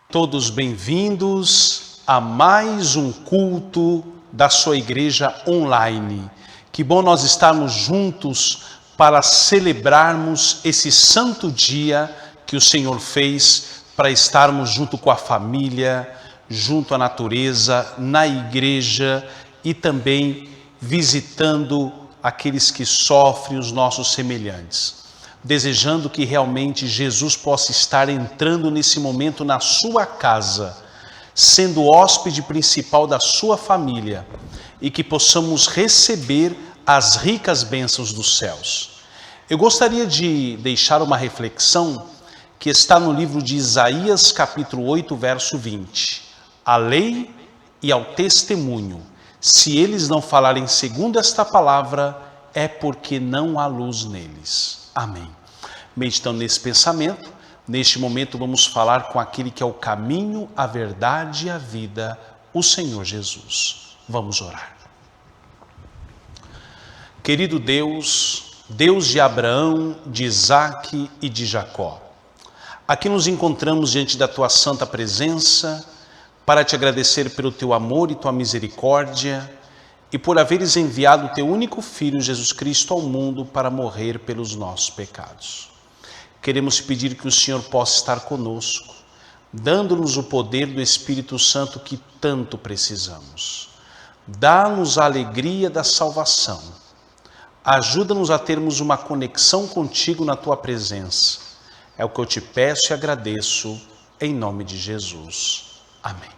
Todos bem-vindos a mais um culto da sua igreja online. Que bom nós estarmos juntos para celebrarmos esse santo dia que o Senhor fez para estarmos junto com a família, junto à natureza, na igreja e também visitando aqueles que sofrem, os nossos semelhantes. Desejando que realmente Jesus possa estar entrando nesse momento na sua casa, sendo o hóspede principal da sua família e que possamos receber as ricas bênçãos dos céus. Eu gostaria de deixar uma reflexão que está no livro de Isaías, capítulo 8, verso 20. A lei e ao testemunho, se eles não falarem segundo esta palavra, é porque não há luz neles. Amém. Meditando nesse pensamento, neste momento vamos falar com aquele que é o caminho, a verdade e a vida, o Senhor Jesus. Vamos orar. Querido Deus, Deus de Abraão, de Isaque e de Jacó, aqui nos encontramos diante da Tua santa presença para te agradecer pelo Teu amor e Tua misericórdia e por haveres enviado o Teu único Filho, Jesus Cristo, ao mundo para morrer pelos nossos pecados. Queremos pedir que o Senhor possa estar conosco, dando-nos o poder do Espírito Santo que tanto precisamos. Dá-nos a alegria da salvação. Ajuda-nos a termos uma conexão contigo na Tua presença. É o que eu te peço e agradeço, em nome de Jesus. Amém.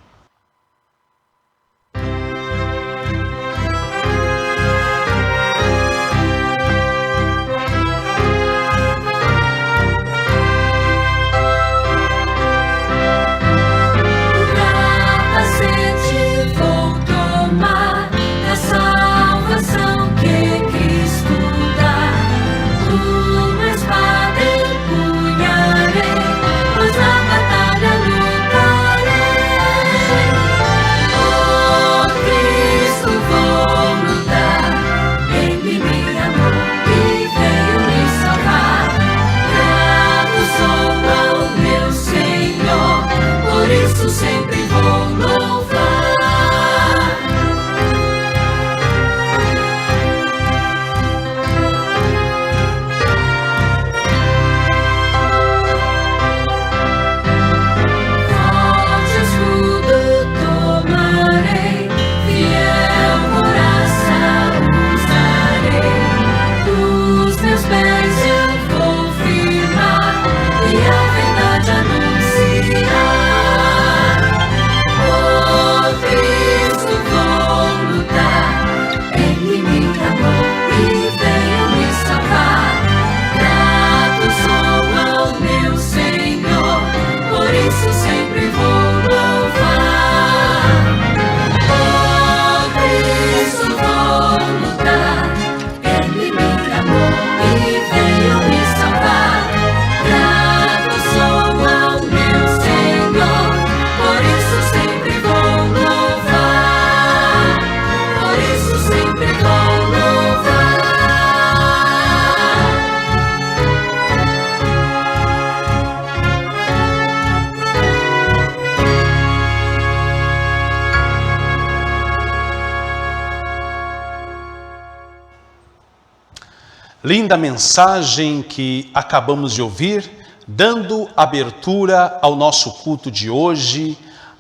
Linda mensagem que acabamos de ouvir, dando abertura ao nosso culto de hoje,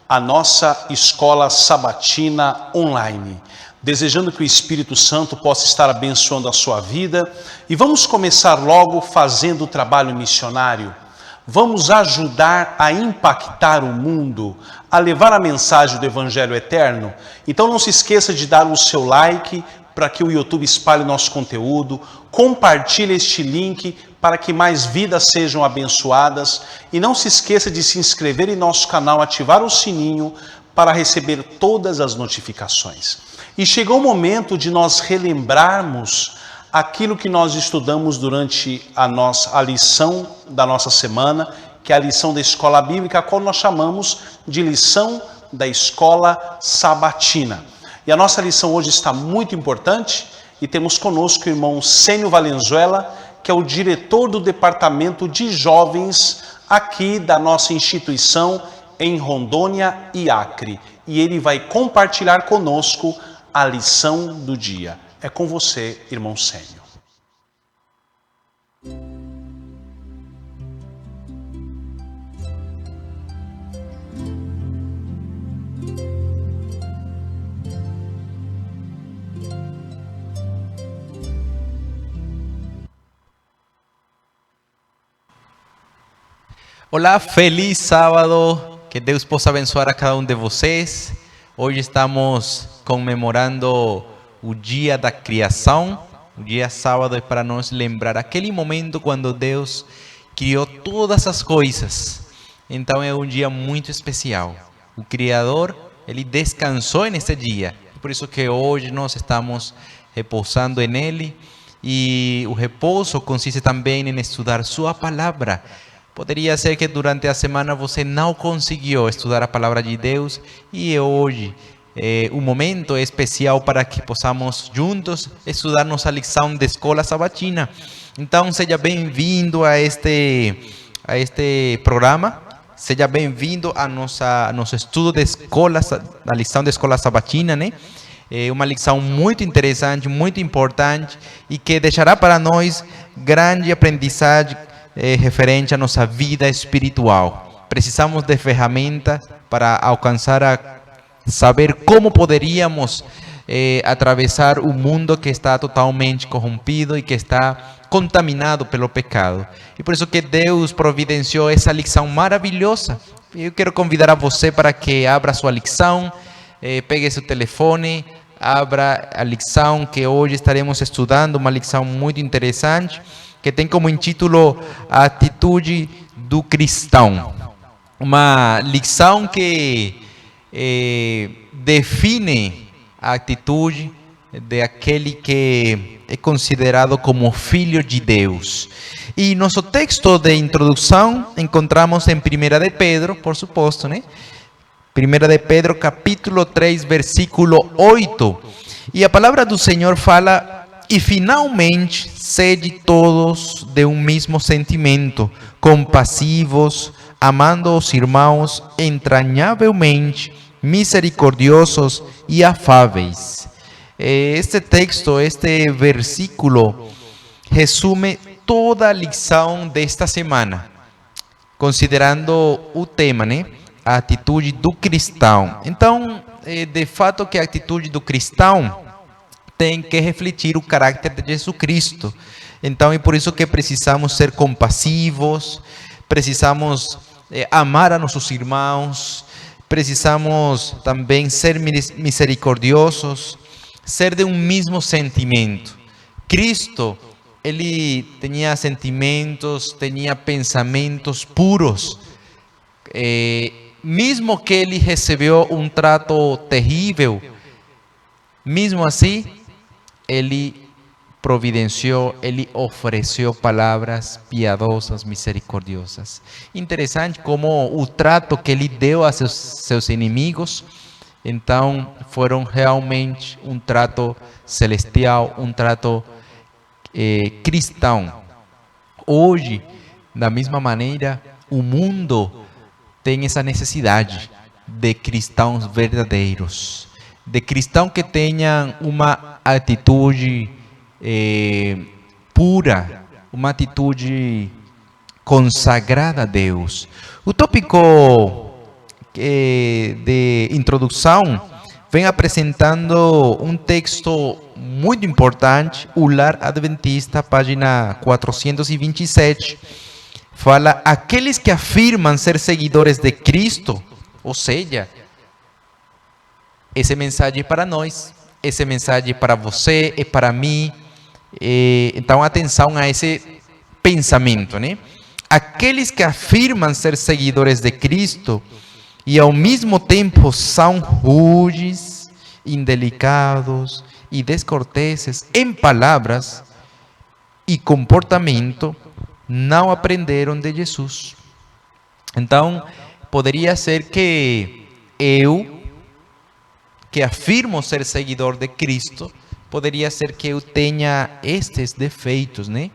a nossa escola sabatina online. Desejando que o Espírito Santo possa estar abençoando a sua vida. E vamos começar logo fazendo o trabalho missionário. Vamos ajudar a impactar o mundo, a levar a mensagem do Evangelho Eterno. Então não se esqueça de dar o seu like, para que o YouTube espalhe o nosso conteúdo, compartilhe este link para que mais vidas sejam abençoadas e não se esqueça de se inscrever em nosso canal, ativar o sininho para receber todas as notificações. E chegou o momento de nós relembrarmos aquilo que nós estudamos durante a lição da nossa semana, que é a lição da escola bíblica, a qual nós chamamos de lição da escola sabatina. E a nossa lição hoje está muito importante e temos conosco o irmão Sênio Valenzuela, que é o diretor do departamento de jovens aqui da nossa instituição em Rondônia e Acre. E ele vai compartilhar conosco a lição do dia. É com você, irmão Sênio. Olá, feliz sábado, que Deus possa abençoar a cada um de vocês. Hoje estamos comemorando o dia da criação. O dia sábado é para nos lembrar aquele momento quando Deus criou todas as coisas. Então é um dia muito especial. O Criador, ele descansou nesse dia. Por isso que hoje nós estamos repousando nele. E o repouso consiste também em estudar sua palavra. Poderia ser que durante a semana você não conseguiu estudar a palavra de Deus e hoje um momento especial para que possamos juntos estudar nossa lição de escola sabatina. Então seja bem-vindo a este programa, seja bem-vindo a nosso estudo de escola, a lição de escola sabatina, né? É uma lição muito interessante, muito importante e que deixará para nós grande aprendizagem referente à nossa vida espiritual. Precisamos de ferramentas para alcançar a saber como poderíamos atravessar o mundo que está totalmente corrompido e que está contaminado pelo pecado. E por isso que Deus providenciou essa lição maravilhosa. Eu quero convidar a você para que abra sua lição, pegue seu telefone, abra a lição que hoje estaremos estudando, uma lição muito interessante, que tem como título a atitude do cristão. Uma lição que define a atitude daquele que é considerado como filho de Deus. E nosso texto de introdução encontramos em 1 de Pedro, por suposto, né? 1 de Pedro, capítulo 3, versículo 8. E a palavra do Senhor fala: e finalmente, sede todos de um mesmo sentimento, compassivos, amando os irmãos entranhavelmente, misericordiosos e afáveis. Este texto, este versículo, resume toda a lição desta semana, considerando o tema, né? A atitude do cristão. Então, de fato que a atitude do cristão tem que refletir o caráter de Jesus Cristo. Então, é por isso que precisamos ser compassivos, precisamos amar a nossos irmãos, precisamos também ser misericordiosos, ser de um mesmo sentimento. Cristo, ele tinha sentimentos, tinha pensamentos puros. Mesmo que ele recebeu um trato terrível, mesmo assim, ele providenciou, ele ofereceu palavras piadosas, misericordiosas. Interessante como o trato que ele deu a seus inimigos, então, foram realmente um trato celestial, um trato cristão. Hoje, da mesma maneira, o mundo tem essa necessidade de cristãos verdadeiros, de cristãos que tenham uma atitude pura, uma atitude consagrada a Deus. O tópico de introdução vem apresentando um texto muito importante, o Lar Adventista, página 427. Fala: aqueles que afirmam ser seguidores de Cristo, ou seja, essa mensagem é para nós, essa mensagem é para você, é para mim. Então, atenção a esse pensamento, né? Aqueles que afirmam ser seguidores de Cristo e ao mesmo tempo são rudes, indelicados e descorteses em palavras e comportamento, não aprenderam de Jesus. Então, poderia ser que eu, que afirmo ser seguidor de Cristo, poderia ser que eu tenha estes defeitos, né?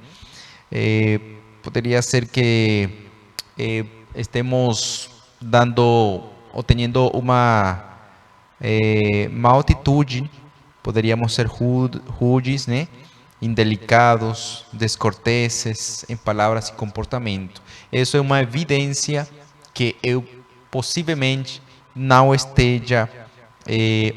Poderia ser que estemos dando ou tendo uma má atitude, poderíamos ser rudes, né? Indelicados, descorteses em palavras e comportamento. Isso é uma evidência que eu possivelmente não esteja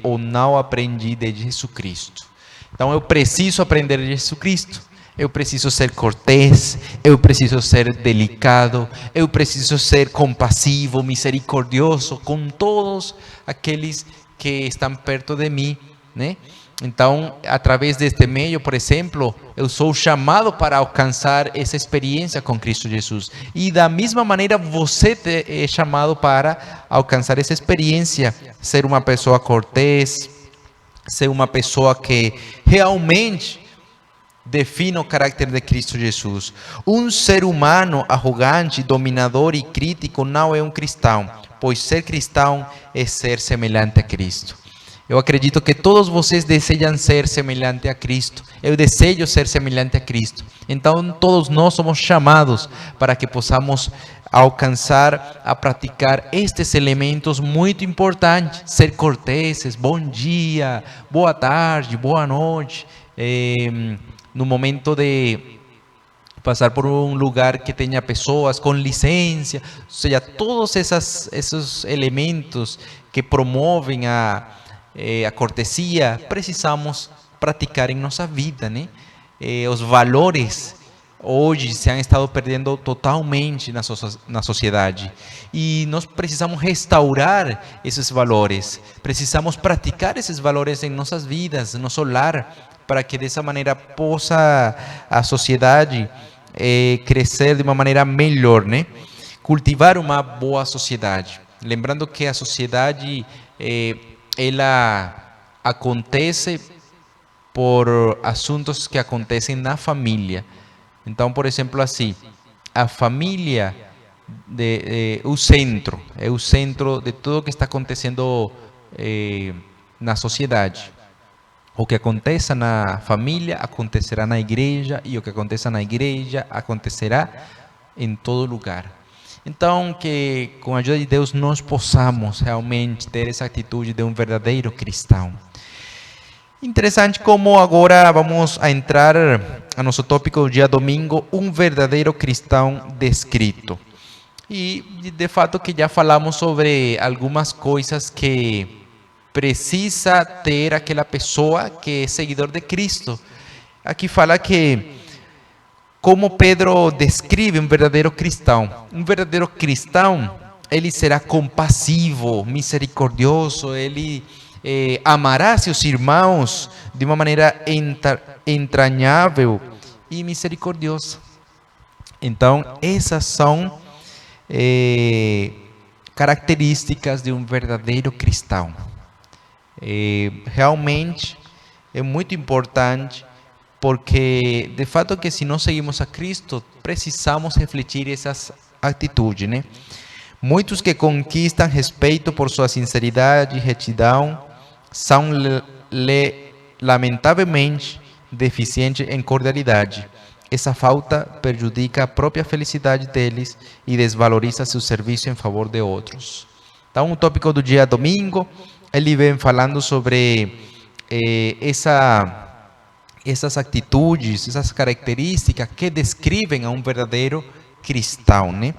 ou não aprendi de Jesus Cristo. Então eu preciso aprender de Jesus Cristo. Eu preciso ser cortês, eu preciso ser delicado, eu preciso ser compassivo, misericordioso com todos aqueles que estão perto de mim, né? Então, através deste meio, por exemplo, eu sou chamado para alcançar essa experiência com Cristo Jesus. E da mesma maneira, você é chamado para alcançar essa experiência, ser uma pessoa cortês, ser uma pessoa que realmente define o caráter de Cristo Jesus. Um ser humano arrogante, dominador e crítico não é um cristão, pois ser cristão é ser semelhante a Cristo. Eu acredito que todos vocês desejam ser semelhante a Cristo. Eu desejo ser semelhante a Cristo. Então, todos nós somos chamados para que possamos alcançar a praticar estes elementos muito importantes. Ser corteses, bom dia, boa tarde, boa noite. No momento de passar por um lugar que tenha pessoas com licença. Ou seja, todos esses elementos que promovem a cortesia, precisamos praticar em nossa vida, né? Os valores hoje se han estado perdendo totalmente na sociedade e nós precisamos restaurar esses valores, precisamos praticar esses valores em nossas vidas, no nosso lar, para que dessa maneira possa a sociedade crescer de uma maneira melhor, né? Cultivar uma boa sociedade. Lembrando que a sociedade ela acontece por assuntos que acontecem na família. Então, por exemplo, assim, a família é o centro de tudo que está acontecendo na sociedade. O que aconteça na família acontecerá na igreja, e o que aconteça na igreja acontecerá em todo lugar. Então, que com a ajuda de Deus nós possamos realmente ter essa atitude de um verdadeiro cristão. Interessante como agora vamos a entrar a nosso tópico do dia domingo, um verdadeiro cristão descrito. E de fato que já falamos sobre algumas coisas que precisa ter aquela pessoa que é seguidor de Cristo. Aqui fala que como Pedro descreve um verdadeiro cristão. Um verdadeiro cristão, ele será compassivo, misericordioso, ele amará seus irmãos de uma maneira entranhável e misericordiosa. Então, essas são características de um verdadeiro cristão. Realmente é muito importante, porque de fato que se nós seguimos a Cristo, precisamos refletir essas atitudes, né? Muitos que conquistam respeito por sua sinceridade e retidão são lamentavelmente deficientes em cordialidade. Essa falta prejudica a própria felicidade deles e desvaloriza seu serviço em favor de outros. Então, o tópico do dia domingo, ele vem falando sobre essas atitudes, essas características que descrevem a um verdadeiro cristão, né?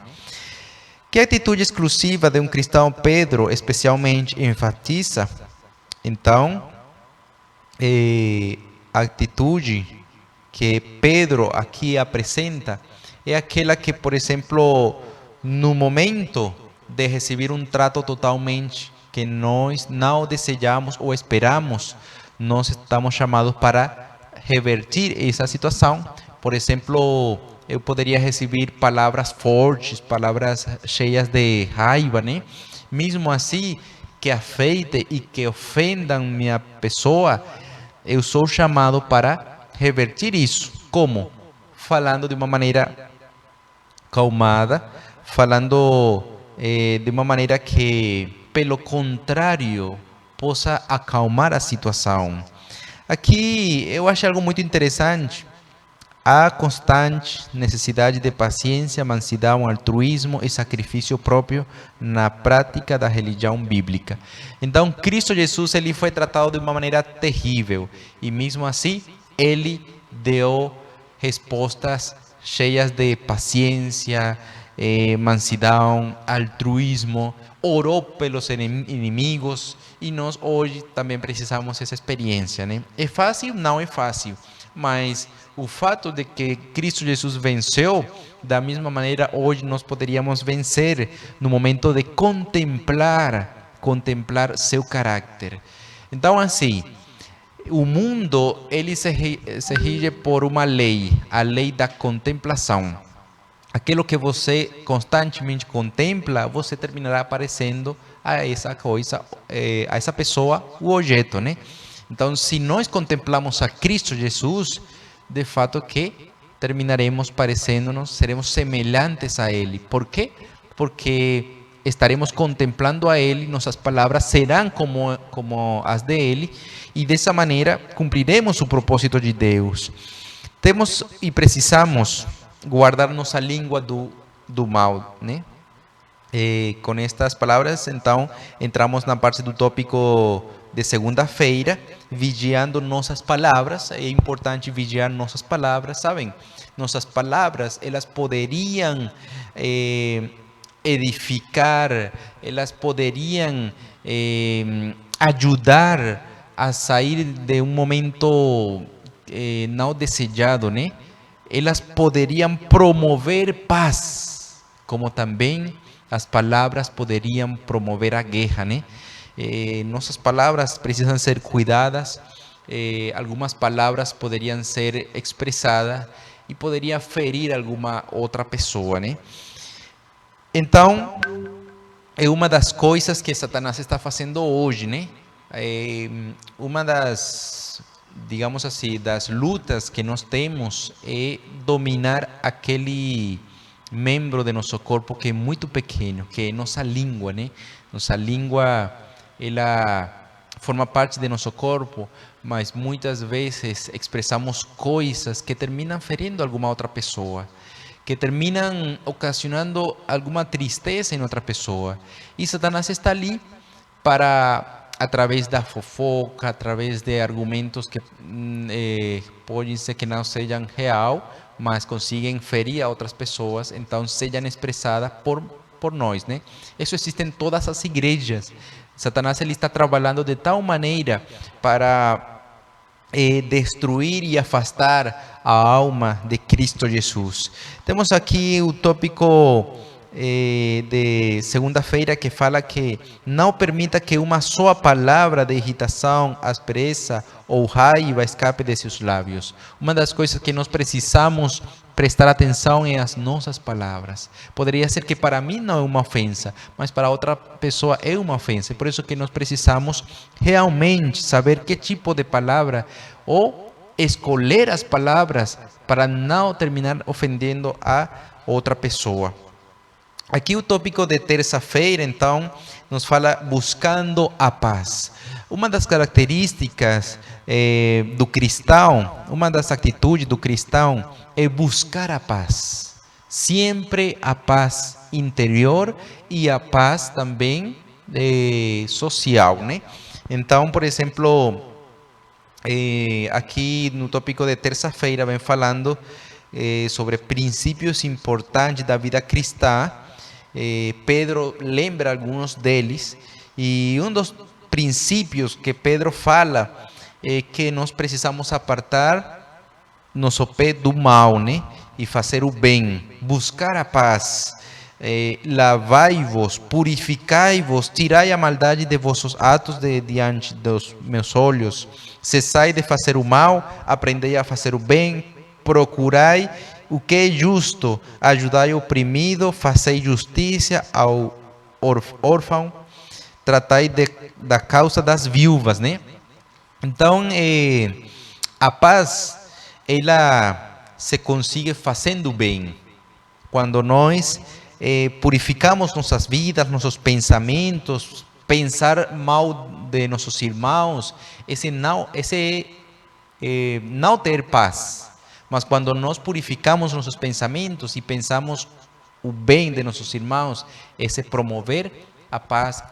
Que atitude exclusiva de um cristão Pedro especialmente enfatiza? Então, a atitude que Pedro aqui apresenta é aquela que, por exemplo, no momento de receber um trato totalmente que nós não desejamos ou esperamos, nós estamos chamados para revertir essa situação. Por exemplo, eu poderia receber palavras fortes, palavras cheias de raiva, né? Mesmo assim, que afetem e que ofendam minha pessoa, eu sou chamado para revertir isso. Como? Falando de uma maneira calmada, falando de uma maneira que, pelo contrário, possa acalmar a situação. Aqui eu acho algo muito interessante. Há constante necessidade de paciência, mansidão, altruísmo e sacrifício próprio na prática da religião bíblica. Então, Cristo Jesus ele foi tratado de uma maneira terrível e mesmo assim ele deu respostas cheias de paciência, mansidão, altruísmo, orou pelos inimigos e nós hoje também precisamos dessa experiência, né? É fácil? Não é fácil, mas o fato de que Cristo Jesus venceu, da mesma maneira hoje nós poderíamos vencer no momento de contemplar seu caráter. Então assim, o mundo ele se rige por uma lei, a lei da contemplação. Aquilo que você constantemente contempla, você terminará aparecendo a essa coisa, a essa pessoa, o objeto, né? Então, se nós contemplamos a Cristo Jesus, de fato que terminaremos parecendo-nos, seremos semelhantes a Ele. Por quê? Porque estaremos contemplando a Ele, nossas palavras serão como as de Ele, e dessa maneira cumpriremos o propósito de Deus. Temos e precisamos guardar nossa língua do mal, né? Com estas palavras, então, entramos na parte do tópico de segunda-feira, vigiando nossas palavras. É importante vigiar nossas palavras, sabem? Nossas palavras, elas poderiam edificar, elas poderiam ajudar a sair de um momento não desejado, né? Elas poderiam promover paz, como também as palavras poderiam promover a guerra, né? Nossas palavras precisam ser cuidadas, algumas palavras poderiam ser expressadas e poderia ferir alguma outra pessoa, né? Então, é uma das coisas que Satanás está fazendo hoje, né? Uma das, digamos assim, das lutas que nós temos é dominar aquele membro de nosso corpo que é muito pequeno, que é nossa língua, né? Nossa língua, ela forma parte de nosso corpo, mas muitas vezes expressamos coisas que terminam ferindo alguma outra pessoa, que terminam ocasionando alguma tristeza em outra pessoa. E Satanás está ali para, através da fofoca, através de argumentos que podem ser que não sejam real, mas conseguem ferir a outras pessoas, então sejam expressadas por nós, né? Isso existe em todas as igrejas. Satanás ele está trabalhando de tal maneira para destruir e afastar a alma de Cristo Jesus. Temos aqui o tópico de segunda-feira que fala que não permita que uma só palavra de irritação, aspereza ou raiva escape de seus lábios. Uma das coisas que nós precisamos prestar atenção é as nossas palavras. Poderia ser que para mim não é uma ofensa, mas para outra pessoa é uma ofensa. Por isso que nós precisamos realmente saber que tipo de palavra ou escolher as palavras para não terminar ofendendo a outra pessoa. Aqui o tópico de terça-feira, então, nos fala buscando a paz. Uma das características do cristão, uma das atitudes do cristão é buscar a paz. Sempre a paz interior e a paz também social, né? Então, por exemplo, aqui no tópico de terça-feira vem falando sobre princípios importantes da vida cristã. Pedro lembra alguns deles, e um dos princípios que Pedro fala é que nós precisamos apartar nosso pé do mal, né? E fazer o bem, buscar a paz. Lavai-vos, purificai-vos, tirai a maldade de vossos atos de diante dos meus olhos. Cessai de fazer o mal, aprendei a fazer o bem, procurai o que é justo, ajudai o oprimido, fazei justiça ao órfão, tratai da causa das viúvas, né? Então, a paz, ela se consegue fazendo bem. Quando nós purificamos nossas vidas, nossos pensamentos, pensar mal de nossos irmãos, esse não ter paz. Mas quando nós purificamos nossos pensamentos e pensamos o bem de nossos irmãos, esse promover a paz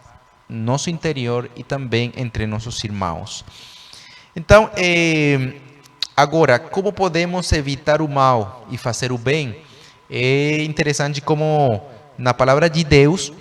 no nosso interior e também entre nossos irmãos. Então, agora, como podemos evitar o mal e fazer o bem? É interessante como na palavra de Deus,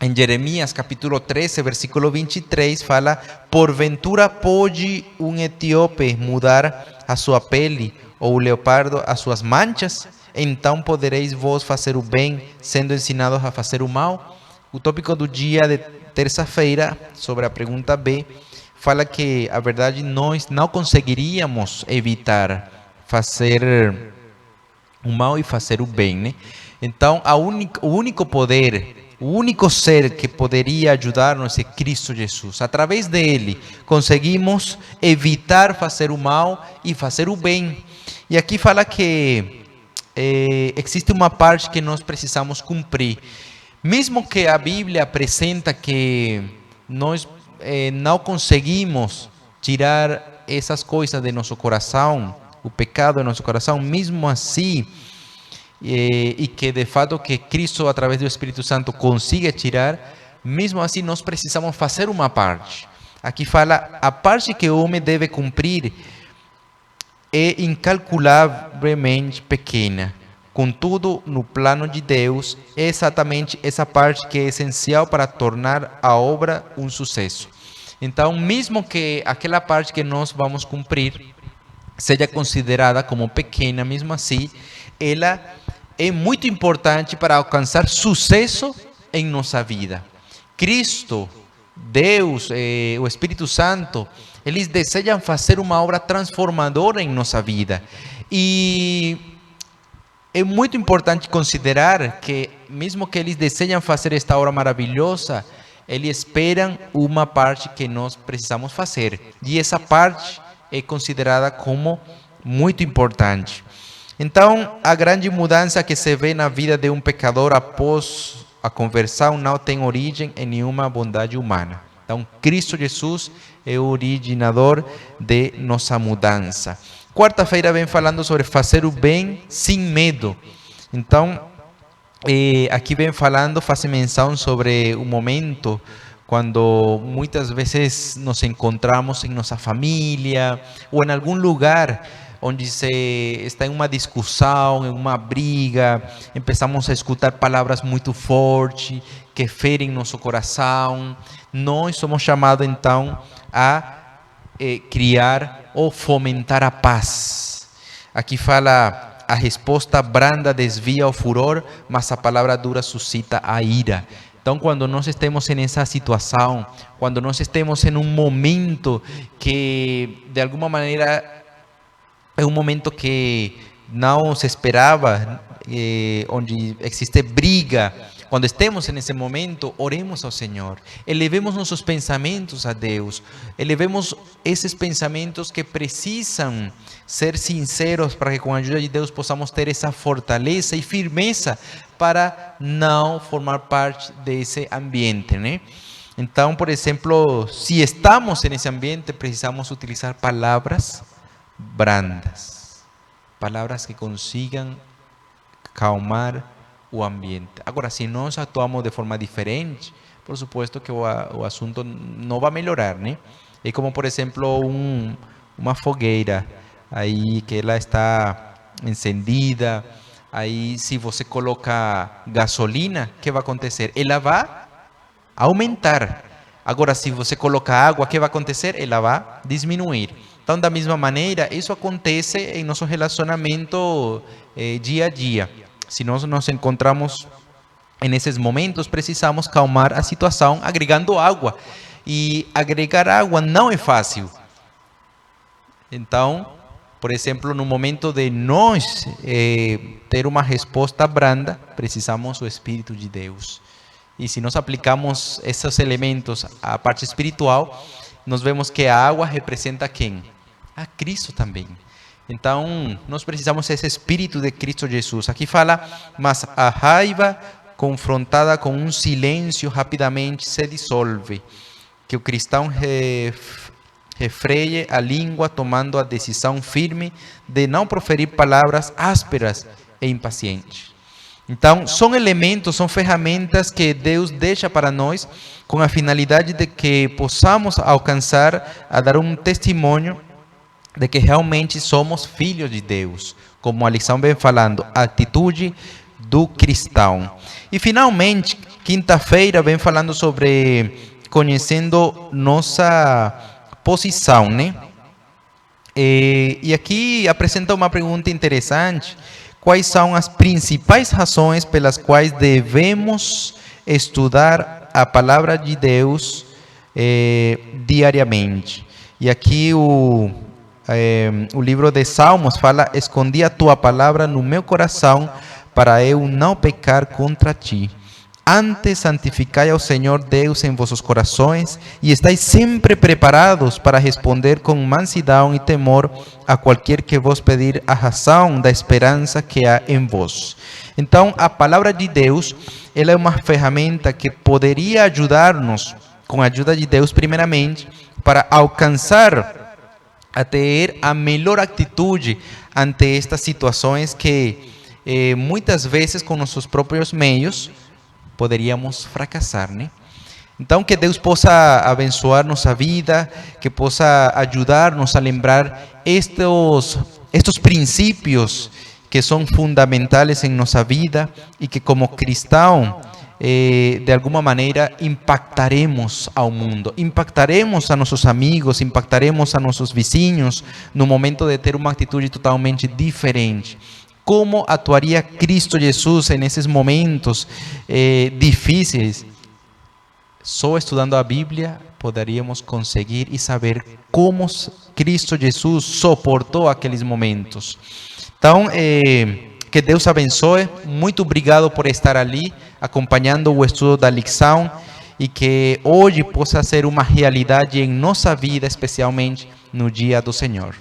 em Jeremias capítulo 13, versículo 23, fala: porventura pode um etíope mudar a sua pele, ou o leopardo as suas manchas? Então podereis vós fazer o bem, sendo ensinados a fazer o mal? O tópico do dia de terça-feira, sobre a pergunta B, fala que, a verdade, nós não conseguiríamos evitar fazer o mal e fazer o bem, né? Então, o único poder, o único ser que poderia ajudar-nos é Cristo Jesus. Através dele, conseguimos evitar fazer o mal e fazer o bem. E aqui fala que existe uma parte que nós precisamos cumprir. Mesmo que a Bíblia apresenta que nós não conseguimos tirar essas coisas de nosso coração, o pecado de nosso coração, mesmo assim, e que de fato que Cristo, através do Espírito Santo, consiga tirar, mesmo assim nós precisamos fazer uma parte. Aqui fala, a parte que o homem deve cumprir é incalculavelmente pequena. Contudo, no plano de Deus, é exatamente essa parte que é essencial para tornar a obra um sucesso. Então, mesmo que aquela parte que nós vamos cumprir seja considerada como pequena, mesmo assim, ela é muito importante para alcançar sucesso em nossa vida. Cristo, Deus, o Espírito Santo, eles desejam fazer uma obra transformadora em nossa vida. E é muito importante considerar que, mesmo que eles desejam fazer esta obra maravilhosa, eles esperam uma parte que nós precisamos fazer. E essa parte é considerada como muito importante. Então, a grande mudança que se vê na vida de um pecador após a conversão não tem origem em nenhuma bondade humana. Então, Cristo Jesus é o originador de nossa mudança. Quarta-feira vem falando sobre fazer o bem sem medo. Então, aqui vem falando, faz menção sobre o momento quando muitas vezes nos encontramos em nossa família ou em algum lugar onde se está em uma discussão, em uma briga, começamos a escutar palavras muito fortes que ferem nosso coração. Nós somos chamados então a criar ou fomentar a paz. Aqui fala: a resposta branda desvia o furor, mas a palavra dura suscita a ira. Então, quando nós estamos nessa situação, quando nós estamos em um momento que, de alguma maneira, é um momento que não se esperava, onde existe briga, quando estemos nesse momento, oremos ao Senhor, elevemos nossos pensamentos a Deus, elevemos esses pensamentos que precisam ser sinceros para que com a ajuda de Deus possamos ter essa fortaleza e firmeza para não formar parte desse ambiente, né? Então, por exemplo, se estamos nesse ambiente, precisamos utilizar palavras brandas, palavras que consigam calmar o ambiente. Agora, se nós atuamos de forma diferente, por supuesto que o assunto não vai melhorar, né? É como, por exemplo, uma fogueira, aí que ela está encendida, aí se você coloca gasolina, o que vai acontecer? Ela vai aumentar. Agora, se você coloca água, o que vai acontecer? Ela vai diminuir. Então, da mesma maneira, isso acontece em nosso relacionamento dia a dia. Se nós nos encontramos nesses momentos, precisamos calmar a situação agregando água. E agregar água não é fácil. Então, por exemplo, no momento de nós ter uma resposta branda, precisamos do Espírito de Deus. E se nós aplicamos esses elementos à parte espiritual, nós vemos que a água representa quem? A Cristo também. Então, nós precisamos desse Espírito de Cristo Jesus. Aqui fala: mas a raiva confrontada com um silêncio rapidamente se dissolve. Que o cristão refreie a língua, tomando a decisão firme de não proferir palavras ásperas e impacientes. Então, são elementos, são ferramentas que Deus deixa para nós com a finalidade de que possamos alcançar a dar um testemunho de que realmente somos filhos de Deus, como a lição vem falando, a atitude do cristão. E finalmente, quinta-feira vem falando sobre conhecendo nossa posição, né? E aqui apresenta uma pergunta interessante. Quais são as principais razões pelas quais devemos estudar a palavra de Deus diariamente? E aqui o livro de Salmos fala: escondi a tua palavra no meu coração para eu não pecar contra ti. Antes, santificai ao Senhor Deus em vossos corações e estáis sempre preparados para responder com mansidão e temor a qualquer que vos pedir a razão da esperança que há em vós. Então, a palavra de Deus, ela é uma ferramenta que poderia ajudar-nos, com a ajuda de Deus primeiramente, para alcançar a ter a melhor atitude ante estas situações que muitas vezes com nossos próprios meios poderíamos fracassar, né? Então, que Deus possa abençoar nossa vida, que possa ajudar-nos a lembrar estes princípios que são fundamentais em nossa vida e que como cristão, de alguma maneira, impactaremos ao mundo, impactaremos a nossos amigos, impactaremos a nossos vizinhos no momento de ter uma atitude totalmente diferente. Como atuaria Cristo Jesus nesses momentos difíceis? Só estudando a Bíblia poderíamos conseguir e saber como Cristo Jesus suportou aqueles momentos. Então, que Deus abençoe. Muito obrigado por estar ali, acompanhando o estudo da lição, e que hoje possa ser uma realidade em nossa vida, especialmente no dia do Senhor.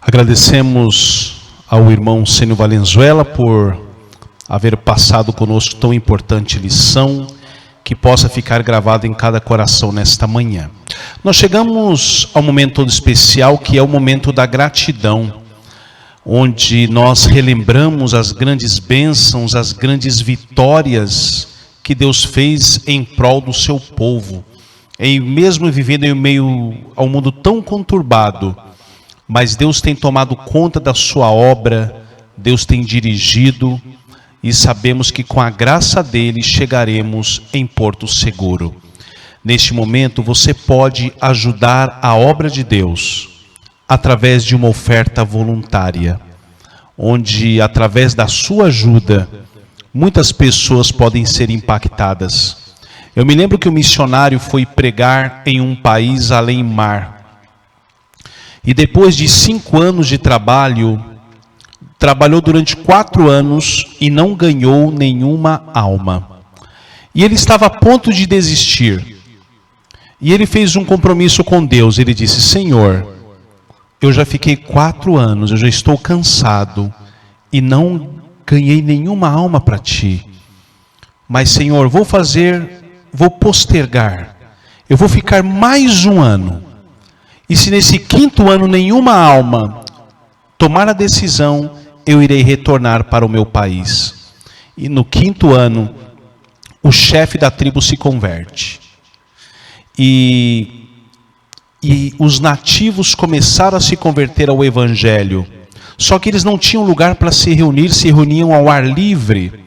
Agradecemos ao irmão Sênio Valenzuela por haver passado conosco tão importante lição, que possa ficar gravado em cada coração nesta manhã. Nós chegamos ao momento todo especial, que é o momento da gratidão, onde nós relembramos as grandes bênçãos, as grandes vitórias que Deus fez em prol do seu povo, mesmo vivendo em meio ao mundo tão conturbado. Mas Deus tem tomado conta da sua obra, Deus tem dirigido, e sabemos que com a graça dele chegaremos em porto seguro. Neste momento você pode ajudar a obra de Deus através de uma oferta voluntária, onde através da sua ajuda muitas pessoas podem ser impactadas. Eu me lembro que o missionário foi pregar em um país além mar. E depois de 5 anos de trabalho, trabalhou durante 4 anos e não ganhou nenhuma alma. E ele estava a ponto de desistir. E ele fez um compromisso com Deus. Ele disse: Senhor, eu já fiquei 4 anos, eu já estou cansado e não ganhei nenhuma alma para ti. Mas Senhor, vou postergar. Eu vou ficar mais 1 ano. E se nesse 5º ano nenhuma alma tomar a decisão, eu irei retornar para o meu país. E no 5º ano, o chefe da tribo se converte. E os nativos começaram a se converter ao Evangelho. Só que eles não tinham lugar para se reuniam ao ar livre.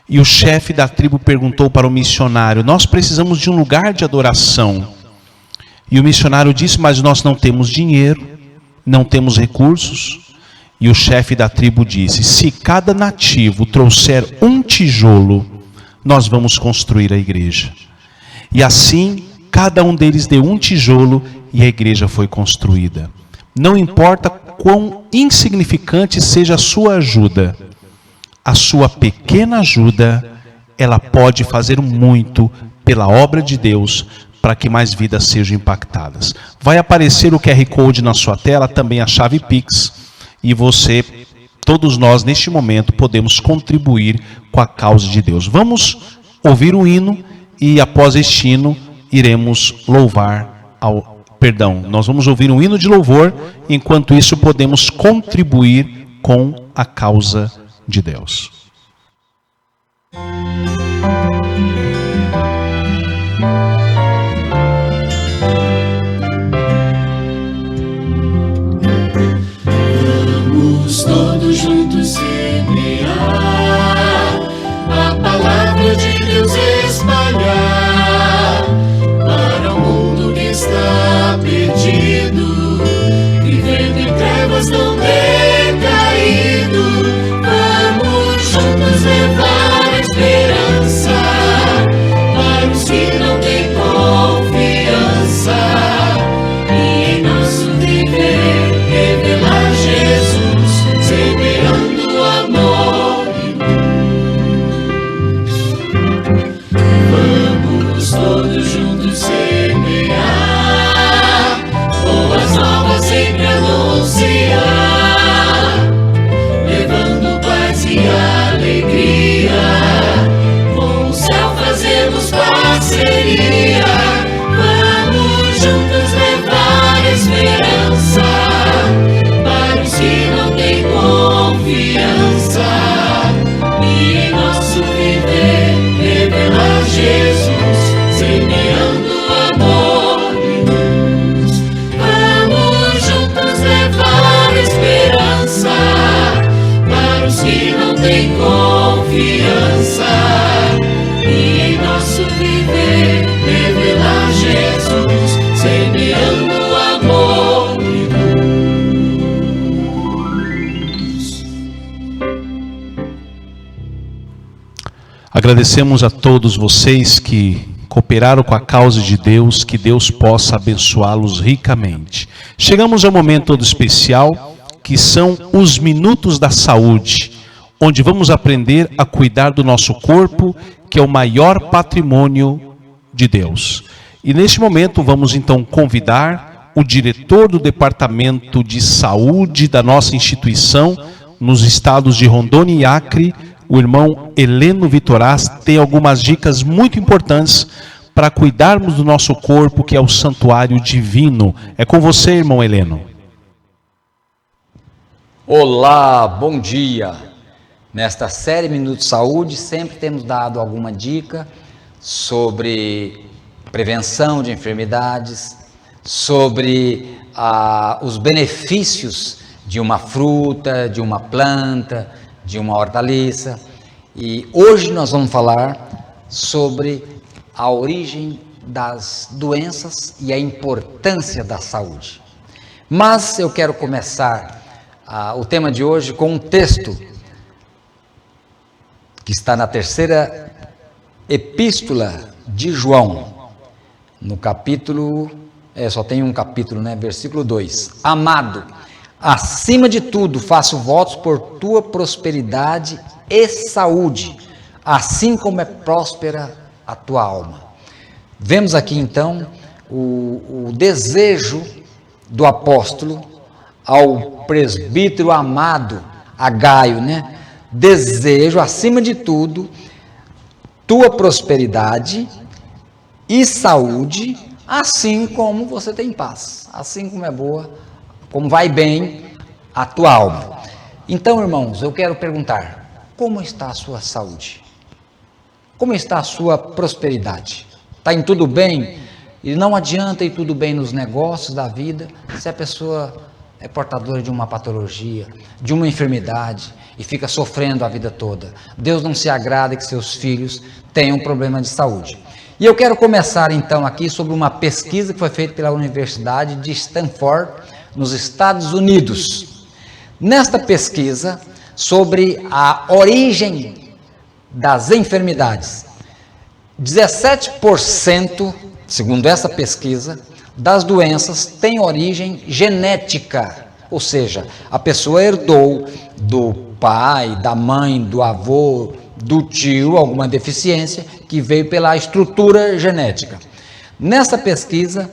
E o chefe da tribo perguntou para o missionário: nós precisamos de um lugar de adoração. E o missionário disse: mas nós não temos dinheiro, não temos recursos. E o chefe da tribo disse: se cada nativo trouxer um tijolo, nós vamos construir a igreja. E assim, cada um deles deu um tijolo e a igreja foi construída. Não importa quão insignificante seja a sua ajuda, a sua pequena ajuda, ela pode fazer muito pela obra de Deus, para que mais vidas sejam impactadas. Vai aparecer o QR Code na sua tela, também a chave Pix, e você, todos nós neste momento, podemos contribuir com a causa de Deus. Vamos ouvir um hino e após este hino iremos louvar nós vamos ouvir um hino de louvor, enquanto isso podemos contribuir com a causa de Deus. Vamos todos juntos semear, a palavra de Deus espalhar, para o mundo que está perdido, vivendo em trevas não decaído. Vamos juntos levar a esperança para os que não têm confiança, e em nosso viver revelar Jesus, semeando amor e luz. Vamos todos juntos semear, boas novas sempre anunciar, levando paz e alegria, com o céu fazemos parceria. Vamos juntos levar a esperança para os que não têm confiança, e em nosso viver revelar Jesus, semeando amor e luz. Vamos juntos levar a esperança para os que não têm confiança, e em nosso viver revelar Jesus, semeando amor e luz. Agradecemos a todos vocês que cooperaram com a causa de Deus, que Deus possa abençoá-los ricamente. Chegamos ao momento todo especial, que são os Minutos da Saúde, onde vamos aprender a cuidar do nosso corpo, que é o maior patrimônio de Deus. E neste momento vamos então convidar o diretor do Departamento de Saúde da nossa instituição, nos estados de Rondônia e Acre, o irmão Heleno Vitoraz, tem algumas dicas muito importantes para cuidarmos do nosso corpo, que é o santuário divino. É com você, irmão Heleno. Olá, bom dia! Nesta série Minutos de Saúde, sempre temos dado alguma dica sobre prevenção de enfermidades, sobre os benefícios de uma fruta, de uma planta, de uma hortaliça. E hoje nós vamos falar sobre a origem das doenças e a importância da saúde. Mas eu quero começar o tema de hoje com um texto que está na terceira epístola de João, no capítulo, só tem um capítulo, né? Versículo 2. Amado, acima de tudo faço votos por tua prosperidade e saúde, assim como é próspera a tua alma. Vemos aqui então o desejo do apóstolo ao presbítero amado, a Gaio, né? Desejo, acima de tudo, tua prosperidade e saúde, assim como você tem paz, assim como é boa, como vai bem a tua alma. Então, irmãos, eu quero perguntar, como está a sua saúde? Como está a sua prosperidade? Está em tudo bem? E não adianta ir tudo bem nos negócios da vida, se a pessoa é portadora de uma patologia, de uma enfermidade, e fica sofrendo a vida toda. Deus não se agrada que seus filhos tenham problema de saúde. E eu quero começar então aqui sobre uma pesquisa que foi feita pela Universidade de Stanford, nos Estados Unidos. Nesta pesquisa, sobre a origem das enfermidades, 17%, segundo essa pesquisa, das doenças têm origem genética, ou seja, a pessoa herdou do pai, da mãe, do avô, do tio, alguma deficiência que veio pela estrutura genética. Nessa pesquisa,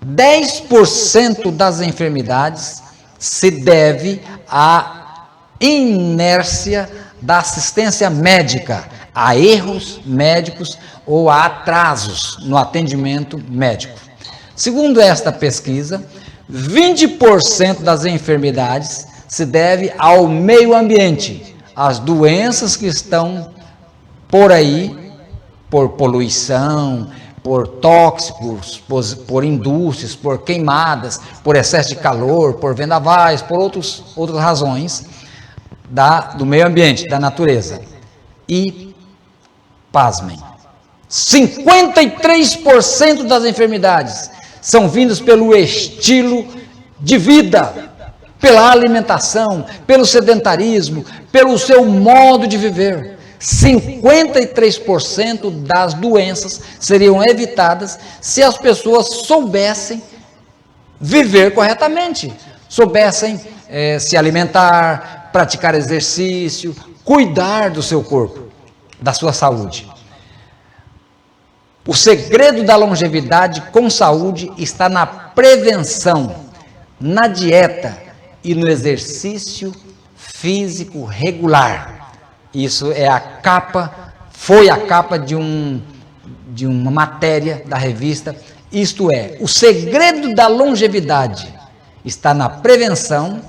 10% das enfermidades se deve à inércia da assistência médica, a erros médicos ou a atrasos no atendimento médico. Segundo esta pesquisa, 20% das enfermidades se deve ao meio ambiente, às doenças que estão por aí, por poluição, por tóxicos, por indústrias, por queimadas, por excesso de calor, por vendavais, por outras razões do meio ambiente, da natureza. E, pasmem, 53% das enfermidades são vindas pelo estilo de vida, pela alimentação, pelo sedentarismo, pelo seu modo de viver. 53% das doenças seriam evitadas se as pessoas soubessem viver corretamente, soubessem se alimentar, praticar exercício, cuidar do seu corpo, da sua saúde. O segredo da longevidade com saúde está na prevenção, na dieta e no exercício físico regular. Isso é foi a capa de uma matéria da revista. Isto é, o segredo da longevidade está na prevenção,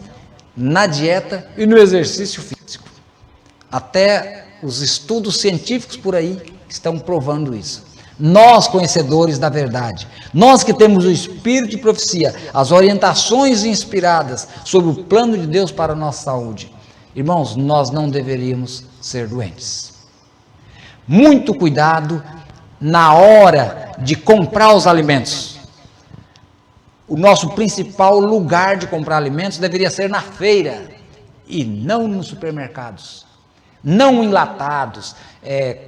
na dieta e no exercício físico. Até os estudos científicos por aí estão provando isso. Nós, conhecedores da verdade, nós que temos o espírito de profecia, as orientações inspiradas sobre o plano de Deus para a nossa saúde, irmãos, nós não deveríamos ser doentes. Muito cuidado na hora de comprar os alimentos. O nosso principal lugar de comprar alimentos deveria ser na feira e não nos supermercados. Não enlatados,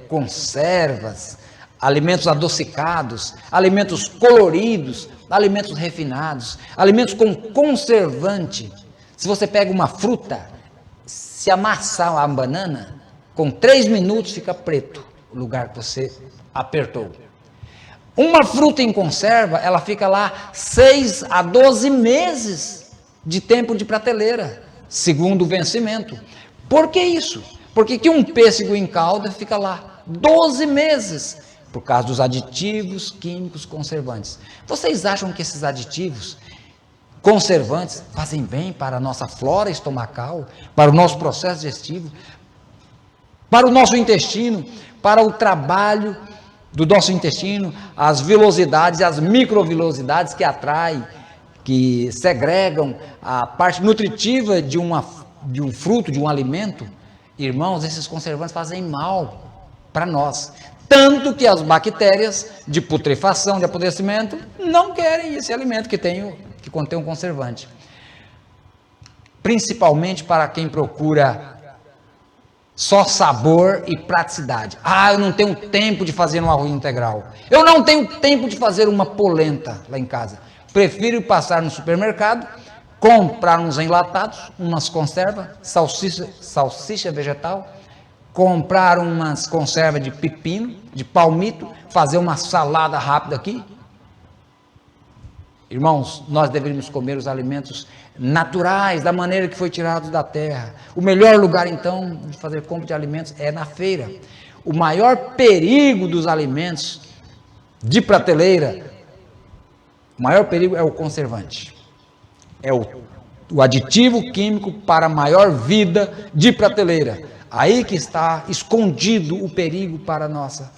conservas, alimentos adocicados, alimentos coloridos, alimentos refinados, alimentos com conservante. Se você pega uma fruta, se amassar a banana, com 3 minutos fica preto o lugar que você apertou. Uma fruta em conserva, ela fica lá 6 a 12 meses de tempo de prateleira, segundo o vencimento. Por que isso? Porque que um pêssego em calda fica lá 12 meses, por causa dos aditivos químicos conservantes. Vocês acham que esses aditivos conservantes fazem bem para a nossa flora estomacal, para o nosso processo digestivo, para o nosso intestino, para o trabalho do nosso intestino, as vilosidades e as microvilosidades que atraem, que segregam a parte nutritiva de um fruto, de um alimento? Irmãos, esses conservantes fazem mal para nós. Tanto que as bactérias de putrefação, de apodrecimento, não querem esse alimento que contém um conservante. Principalmente para quem procura só sabor e praticidade. Eu não tenho tempo de fazer um arroz integral. Eu não tenho tempo de fazer uma polenta lá em casa. Prefiro passar no supermercado, comprar uns enlatados, umas conservas, salsicha vegetal, comprar umas conservas de pepino, de palmito, fazer uma salada rápida aqui. Irmãos, nós deveríamos comer os alimentos naturais, da maneira que foi tirado da terra. O melhor lugar, então, de fazer compra de alimentos é na feira. O maior perigo dos alimentos de prateleira, o maior perigo é o conservante. É o aditivo químico para maior vida de prateleira. Aí que está escondido o perigo para a nossa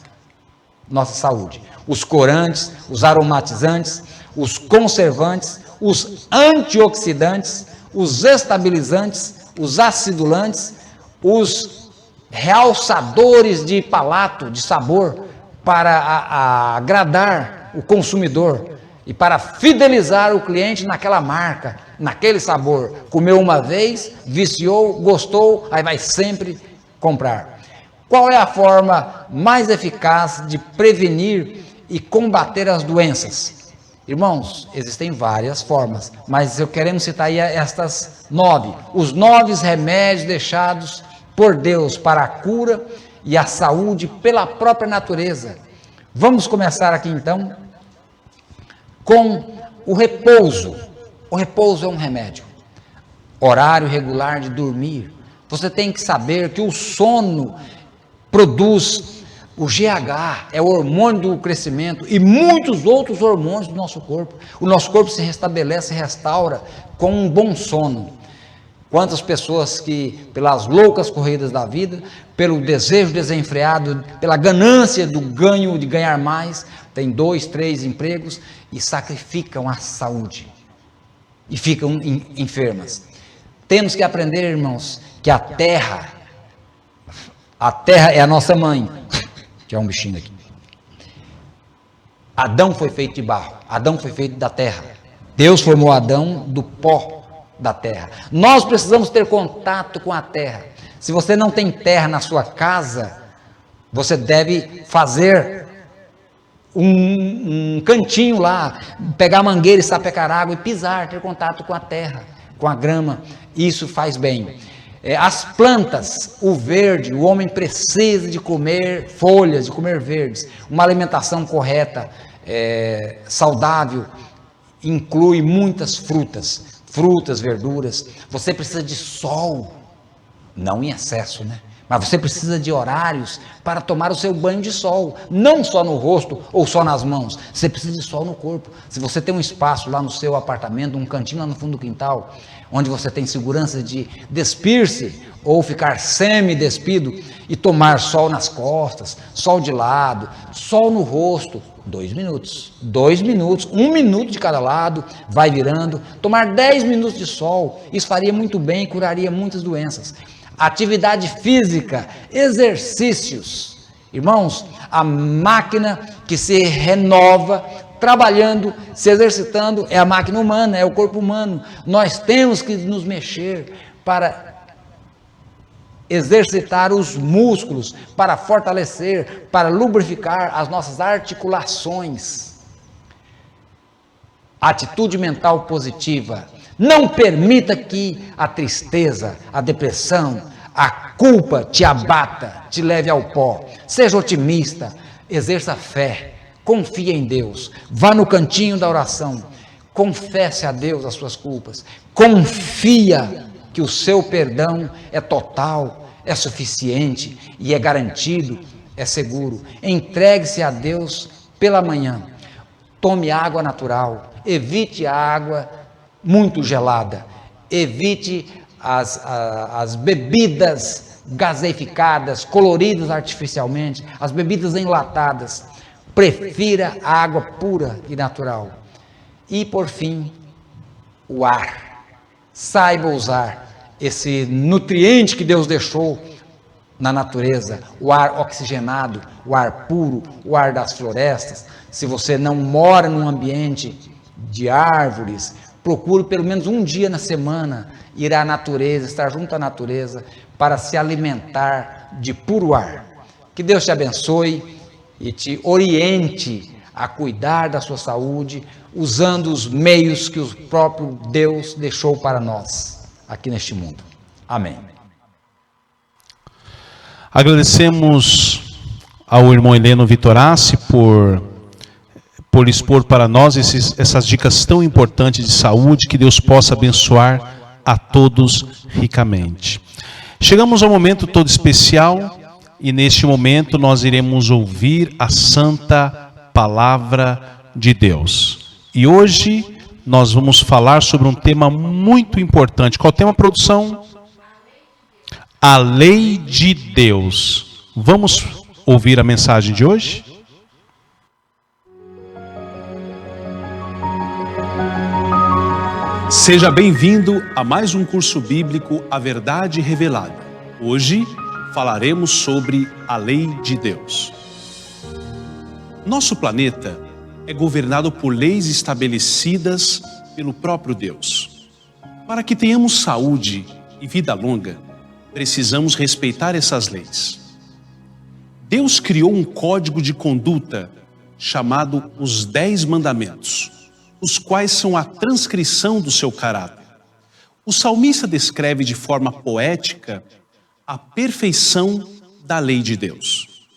saúde. Os corantes, os aromatizantes, os conservantes, os antioxidantes, os estabilizantes, os acidulantes, os realçadores de palato, de sabor, para agradar o consumidor e para fidelizar o cliente naquela marca, naquele sabor. Comeu uma vez, viciou, gostou, aí vai sempre comprar. Qual é a forma mais eficaz de prevenir e combater as doenças? Irmãos, existem várias formas, mas eu queremos citar aí estas 9. Os 9 remédios deixados por Deus para a cura e a saúde pela própria natureza. Vamos começar aqui então com o repouso. O repouso é um remédio. Horário regular de dormir. Você tem que saber que o sono produz o GH, é o hormônio do crescimento, e muitos outros hormônios do nosso corpo. O nosso corpo se restabelece, restaura com um bom sono. Quantas pessoas que, pelas loucas corridas da vida, pelo desejo desenfreado, pela ganância do ganho, de ganhar mais, tem 2, 3 empregos e sacrificam a saúde e ficam enfermas. Temos que aprender, irmãos, que a terra é a nossa mãe. Tinha um bichinho aqui. Adão foi feito de barro, Adão foi feito da terra. Deus formou Adão do pó da terra. Nós precisamos ter contato com a terra. Se você não tem terra na sua casa, você deve fazer um cantinho lá, pegar a mangueira e sapecar água e pisar, ter contato com a terra, com a grama. Isso faz bem. As plantas, o verde, o homem precisa de comer folhas, de comer verdes. Uma alimentação correta, saudável, inclui muitas frutas, verduras. Você precisa de sol, não em excesso, né? Mas você precisa de horários para tomar o seu banho de sol, não só no rosto ou só nas mãos. Você precisa de sol no corpo. Se você tem um espaço lá no seu apartamento, um cantinho lá no fundo do quintal, onde você tem segurança de despir-se ou ficar semi-despido e tomar sol nas costas, sol de lado, sol no rosto, 2 minutos, 1 minuto de cada lado, vai virando, tomar 10 minutos de sol, isso faria muito bem e curaria muitas doenças. Atividade física, exercícios. Irmãos, a máquina que se renova, trabalhando, se exercitando, é a máquina humana, é o corpo humano. Nós temos que nos mexer para exercitar os músculos, para fortalecer, para lubrificar as nossas articulações. Atitude mental positiva. Não permita que a tristeza, a depressão, a culpa te abata, te leve ao pó. Seja otimista, exerça fé, confie em Deus, vá no cantinho da oração, confesse a Deus as suas culpas, confia que o seu perdão é total, é suficiente e é garantido, é seguro. Entregue-se a Deus pela manhã, tome água natural, evite a água muito gelada, evite as bebidas gaseificadas, coloridas artificialmente, as bebidas enlatadas. Prefira a água pura e natural. E por fim, o ar. Saiba usar esse nutriente que Deus deixou na natureza, o ar oxigenado, o ar puro, o ar das florestas. Se você não mora num ambiente de árvores, procure pelo menos um dia na semana ir à natureza, estar junto à natureza, para se alimentar de puro ar. Que Deus te abençoe e te oriente a cuidar da sua saúde, usando os meios que o próprio Deus deixou para nós, aqui neste mundo. Amém. Agradecemos ao irmão Heleno Vitorassi por expor para nós essas dicas tão importantes de saúde. Que Deus possa abençoar a todos ricamente. Chegamos ao momento todo especial e neste momento nós iremos ouvir a santa palavra de Deus. E hoje nós vamos falar sobre um tema muito importante. Qual é o tema, produção? A lei de Deus. Vamos ouvir a mensagem de hoje? Seja bem-vindo a mais um curso bíblico, A Verdade Revelada. Hoje falaremos sobre a lei de Deus. Nosso planeta é governado por leis estabelecidas pelo próprio Deus. Para que tenhamos saúde e vida longa, precisamos respeitar essas leis. Deus criou um código de conduta chamado os 10 Mandamentos. os quais são a transcrição do seu caráter. O salmista descreve de forma poética a perfeição da lei de Deus.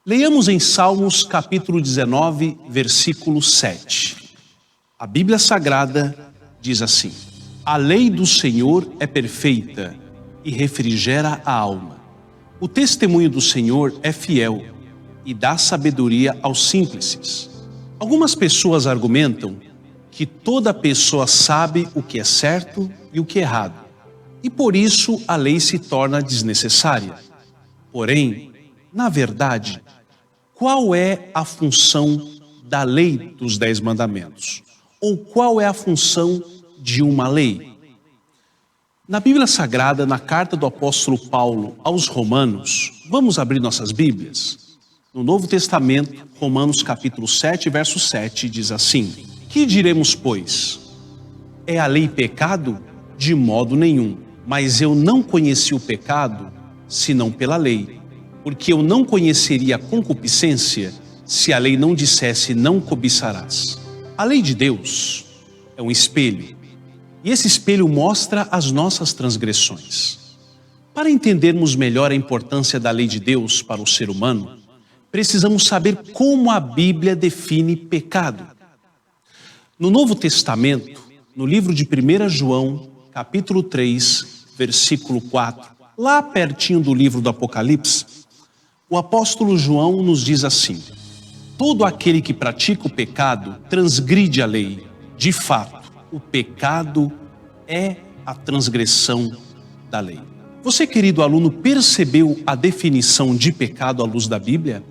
Leiamos em Salmos capítulo 19, versículo 7. A Bíblia Sagrada diz assim: a lei do Senhor é perfeita e refrigera a alma. O testemunho do Senhor é fiel e dá sabedoria aos simples. Algumas pessoas argumentam que toda pessoa sabe o que é certo e o que é errado, e por isso a lei se torna desnecessária. Porém, na verdade, qual é a função da lei dos 10 mandamentos? Ou qual é a função de uma lei? Na Bíblia Sagrada, na carta do apóstolo Paulo aos Romanos, vamos abrir nossas Bíblias? No Novo Testamento, Romanos capítulo 7, verso 7, diz assim: que diremos, pois? É a lei pecado? De modo nenhum. Mas eu não conheci o pecado, senão pela lei. Porque eu não conheceria a concupiscência, se a lei não dissesse não cobiçarás. A lei de Deus é um espelho. E esse espelho mostra as nossas transgressões. Para entendermos melhor a importância da lei de Deus para o ser humano, precisamos saber como a Bíblia define pecado. No Novo Testamento, no livro de 1 João, capítulo 3, versículo 4, lá pertinho do livro do Apocalipse, o apóstolo João nos diz assim: todo aquele que pratica o pecado transgride a lei. De fato, o pecado é a transgressão da lei. Você, querido aluno, percebeu a definição de pecado à luz da Bíblia?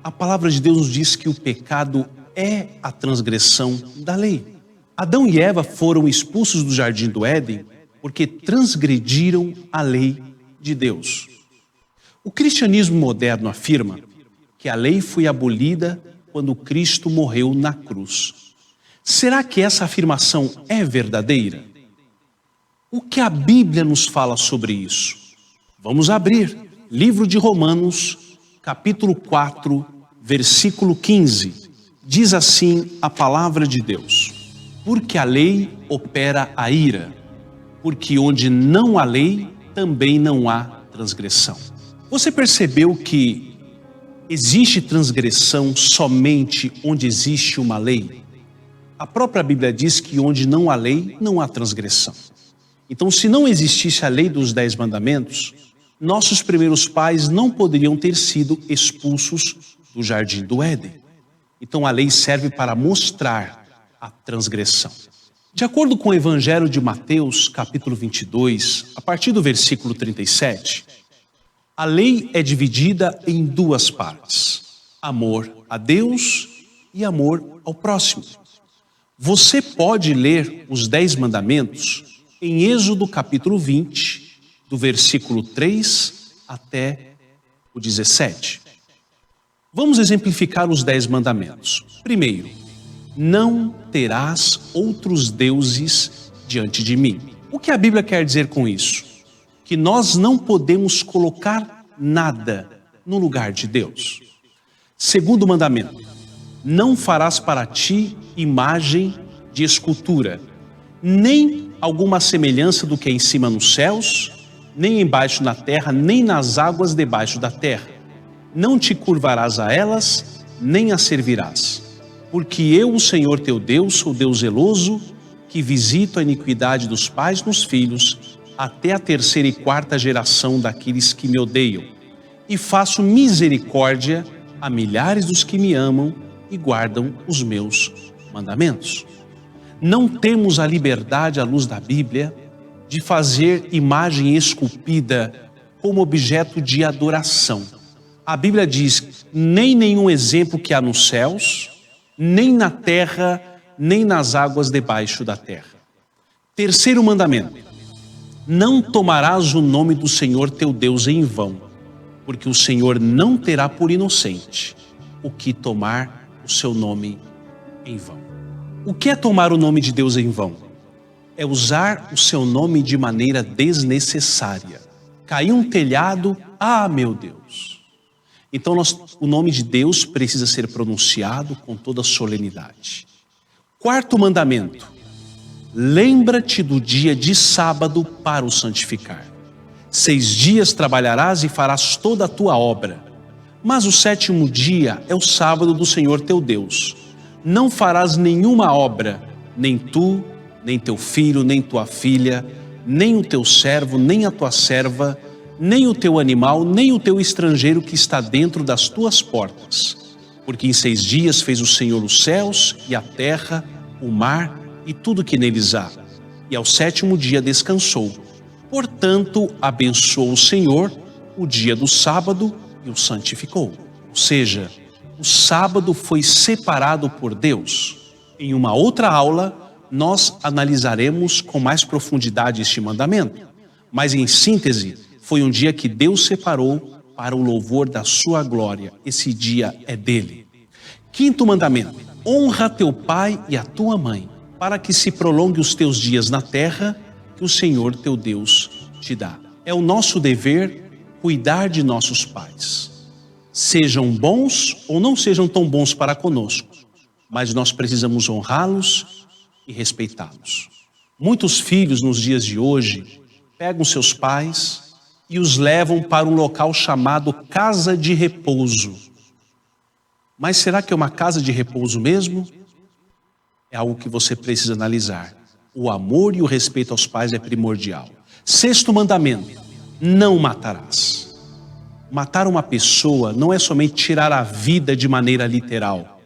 A palavra de Deus nos diz que o pecado é a transgressão da lei. Adão e Eva foram expulsos do jardim do Éden porque transgrediram a lei de Deus. O cristianismo moderno afirma que a lei foi abolida quando Cristo morreu na cruz. Será que essa afirmação é verdadeira? O que a Bíblia nos fala sobre isso? Vamos abrir. Livro de Romanos, capítulo 4, versículo 15. Diz assim a palavra de Deus: porque a lei opera a ira, porque onde não há lei, também não há transgressão. Você percebeu que existe transgressão somente onde existe uma lei? A própria Bíblia diz que onde não há lei, não há transgressão. Então, se não existisse a lei dos 10 mandamentos, nossos primeiros pais não poderiam ter sido expulsos do jardim do Éden. Então, a lei serve para mostrar a transgressão. De acordo com o Evangelho de Mateus, capítulo 22, a partir do versículo 37, a lei é dividida em 2 partes: amor a Deus e amor ao próximo. Você pode ler os 10 mandamentos em Êxodo capítulo 20, do versículo 3 até o 17. Vamos exemplificar os 10 mandamentos. Primeiro, não terás outros deuses diante de mim. O que a Bíblia quer dizer com isso? Que nós não podemos colocar nada no lugar de Deus. Segundo mandamento, não farás para ti imagem de escultura, nem alguma semelhança do que é em cima nos céus, nem embaixo na terra, nem nas águas debaixo da terra. Não te curvarás a elas, nem as servirás. Porque eu, o Senhor teu Deus, sou Deus zeloso, que visito a iniquidade dos pais nos filhos, até a 3ª e 4ª geração daqueles que me odeiam, e faço misericórdia a milhares dos que me amam e guardam os meus mandamentos. Não temos a liberdade, à luz da Bíblia, de fazer imagem esculpida como objeto de adoração. A Bíblia diz: nem nenhum exemplo que há nos céus, nem na terra, nem nas águas debaixo da terra. Terceiro mandamento: não tomarás o nome do Senhor teu Deus em vão, porque o Senhor não terá por inocente o que tomar o seu nome em vão. O que é tomar o nome de Deus em vão? É usar o seu nome de maneira desnecessária. Caiu um telhado, ah, meu Deus. Então o nome de Deus precisa ser pronunciado com toda solenidade. Quarto mandamento: lembra-te do dia de sábado para o santificar. 6 dias trabalharás e farás toda a tua obra, mas o 7º dia é o sábado do Senhor teu Deus. Não farás nenhuma obra, nem tu, nem teu filho, nem tua filha, nem o teu servo, nem a tua serva, nem o teu animal, nem o teu estrangeiro que está dentro das tuas portas. Porque em 6 dias fez o Senhor os céus e a terra, o mar e tudo que neles há. E ao 7º dia descansou. Portanto, abençoou o Senhor o dia do sábado e o santificou. Ou seja, o sábado foi separado por Deus. Em uma outra aula, nós analisaremos com mais profundidade este mandamento. Mas em síntese, foi um dia que Deus separou para o louvor da sua glória. Esse dia é dele. 5º mandamento: honra teu pai e a tua mãe, para que se prolongue os teus dias na terra que o Senhor teu Deus te dá. É o nosso dever cuidar de nossos pais. Sejam bons ou não sejam tão bons para conosco, mas nós precisamos honrá-los e respeitá-los. Muitos filhos nos dias de hoje pegam seus pais e os levam para um local chamado casa de repouso. Mas será que é uma casa de repouso mesmo? É algo que você precisa analisar. O amor e o respeito aos pais é primordial. 6º mandamento: não matarás. Matar uma pessoa não é somente tirar a vida de maneira literal,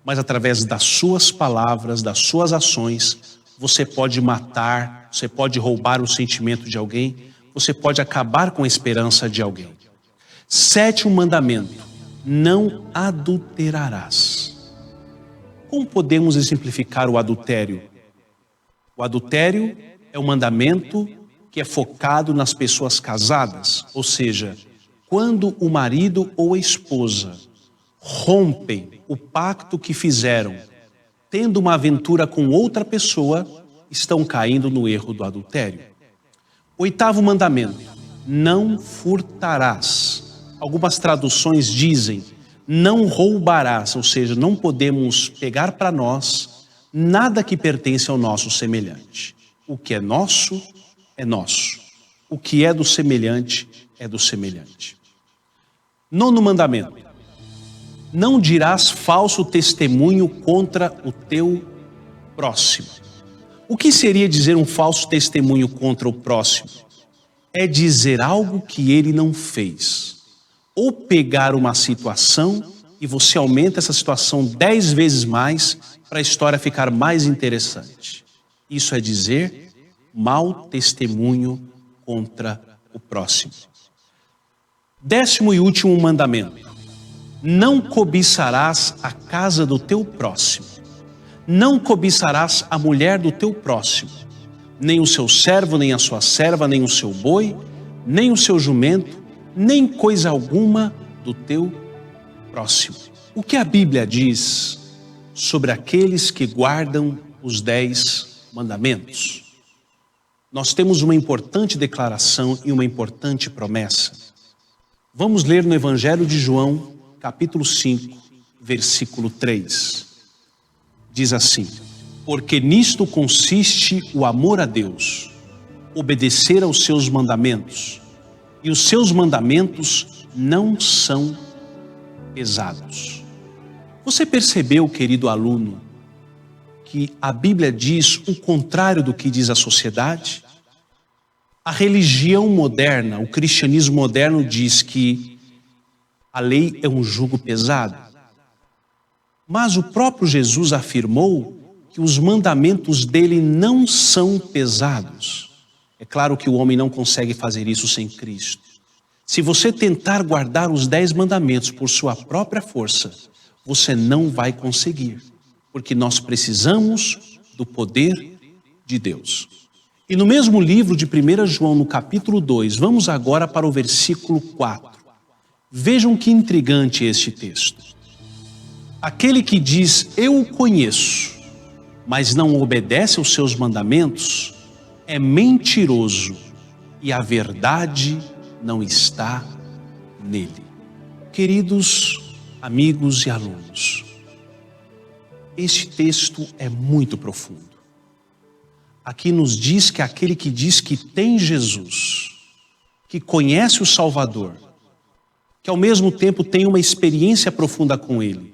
mas através das suas palavras, das suas ações, você pode matar, você pode roubar o sentimento de alguém, você pode acabar com a esperança de alguém. 7º mandamento: não adulterarás. Como podemos exemplificar o adultério? O adultério é um mandamento que é focado nas pessoas casadas, ou seja, quando o marido ou a esposa rompem o pacto que fizeram, tendo uma aventura com outra pessoa, estão caindo no erro do adultério. 8º mandamento: não furtarás. Algumas traduções dizem não roubarás, ou seja, não podemos pegar para nós nada que pertence ao nosso semelhante. O que é nosso, é nosso. O que é do semelhante, é do semelhante. 9º mandamento: não dirás falso testemunho contra o teu próximo. O que seria dizer um falso testemunho contra o próximo? É dizer algo que ele não fez. Ou pegar uma situação e você aumenta essa situação 10 vezes mais para a história ficar mais interessante. Isso é dizer mau testemunho contra o próximo. 10º e último mandamento: não cobiçarás a casa do teu próximo. Não cobiçarás a mulher do teu próximo, nem o seu servo, nem a sua serva, nem o seu boi, nem o seu jumento, nem coisa alguma do teu próximo. O que a Bíblia diz sobre aqueles que guardam os 10 mandamentos? Nós temos uma importante declaração e uma importante promessa. Vamos ler no Evangelho de João, capítulo 5, versículo 3. Diz assim: porque nisto consiste o amor a Deus, obedecer aos seus mandamentos, e os seus mandamentos não são pesados. Você percebeu, querido aluno, que a Bíblia diz o contrário do que diz a sociedade? A religião moderna, o cristianismo moderno diz que a lei é um jugo pesado. Mas o próprio Jesus afirmou que os mandamentos dele não são pesados. É claro que o homem não consegue fazer isso sem Cristo. Se você tentar guardar os 10 mandamentos por sua própria força, você não vai conseguir, porque nós precisamos do poder de Deus. E no mesmo livro de 1 João, no capítulo 2, vamos agora para o versículo 4. Vejam que intrigante este texto. Aquele que diz, eu o conheço, mas não obedece aos seus mandamentos, é mentiroso e a verdade não está nele. Queridos amigos e alunos, Este texto é muito profundo. Aqui nos diz que aquele que diz que tem Jesus, que conhece o Salvador, que ao mesmo tempo tem uma experiência profunda com Ele,